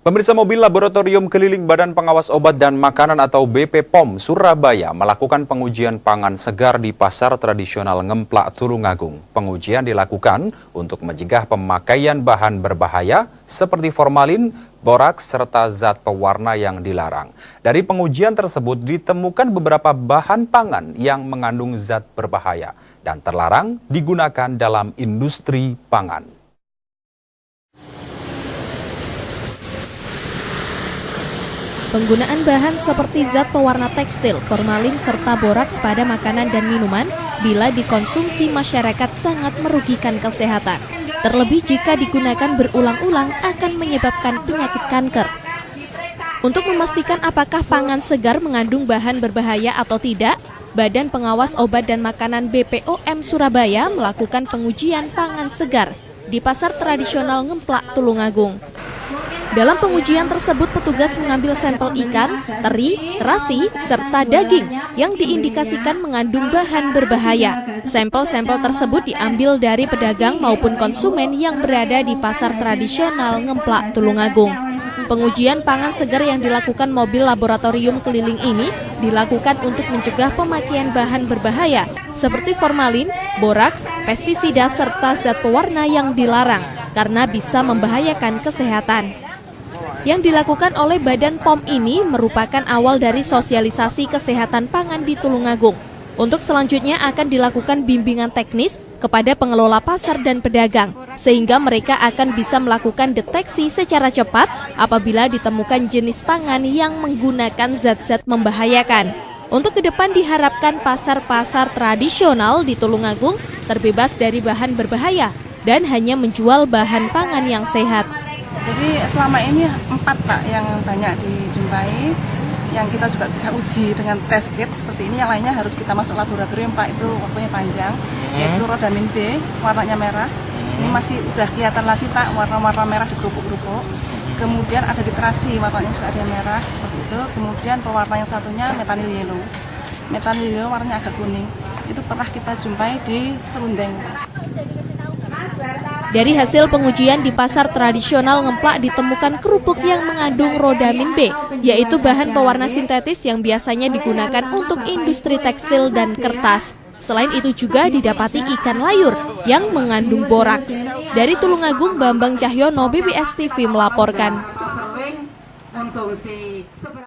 Pemirsa, mobil laboratorium keliling Badan Pengawas Obat dan Makanan atau BPOM Surabaya melakukan pengujian pangan segar di pasar tradisional Ngemplak Tulungagung. Pengujian dilakukan untuk mencegah pemakaian bahan berbahaya seperti formalin, boraks, serta zat pewarna yang dilarang. Dari pengujian tersebut ditemukan beberapa bahan pangan yang mengandung zat berbahaya dan terlarang digunakan dalam industri pangan. Penggunaan bahan seperti zat pewarna tekstil, formalin, serta boraks pada makanan dan minuman bila dikonsumsi masyarakat sangat merugikan kesehatan. Terlebih jika digunakan berulang-ulang akan menyebabkan penyakit kanker. Untuk memastikan apakah pangan segar mengandung bahan berbahaya atau tidak, Badan Pengawas Obat dan Makanan BPOM Surabaya melakukan pengujian pangan segar di pasar tradisional Ngemplak Tulungagung. Dalam pengujian tersebut, petugas mengambil sampel ikan, teri, terasi, serta daging yang diindikasikan mengandung bahan berbahaya. Sampel-sampel tersebut diambil dari pedagang maupun konsumen yang berada di pasar tradisional Ngemplak Tulungagung. Pengujian pangan segar yang dilakukan mobil laboratorium keliling ini dilakukan untuk mencegah pemakaian bahan berbahaya seperti formalin, boraks, pestisida, serta zat pewarna yang dilarang karena bisa membahayakan kesehatan. Yang dilakukan oleh Badan POM ini merupakan awal dari sosialisasi kesehatan pangan di Tulungagung. Untuk selanjutnya akan dilakukan bimbingan teknis kepada pengelola pasar dan pedagang, sehingga mereka akan bisa melakukan deteksi secara cepat apabila ditemukan jenis pangan yang menggunakan zat-zat membahayakan. Untuk ke depan diharapkan pasar-pasar tradisional di Tulungagung terbebas dari bahan berbahaya dan hanya menjual bahan pangan yang sehat. Jadi selama ini 4 Pak yang banyak dijumpai, yang kita juga bisa uji dengan test kit seperti ini. Yang lainnya harus kita masuk laboratorium Pak, itu waktunya panjang, yaitu rodamin B, warnanya merah. Ini masih udah kelihatan lagi Pak, warna-warna merah di kerupuk-kerupuk. Kemudian ada literasi, warnanya juga ada yang merah, seperti itu. Kemudian pewarna yang satunya metanil yellow. Metanil yellow warnanya agak kuning. Itu pernah kita jumpai di Serundeng. Dari hasil pengujian di pasar tradisional Ngemplak ditemukan kerupuk yang mengandung rodamin B, yaitu bahan pewarna sintetis yang biasanya digunakan untuk industri tekstil dan kertas. Selain itu juga didapati ikan layur yang mengandung boraks. Dari Tulungagung, Bambang Cahyono, BBS TV melaporkan.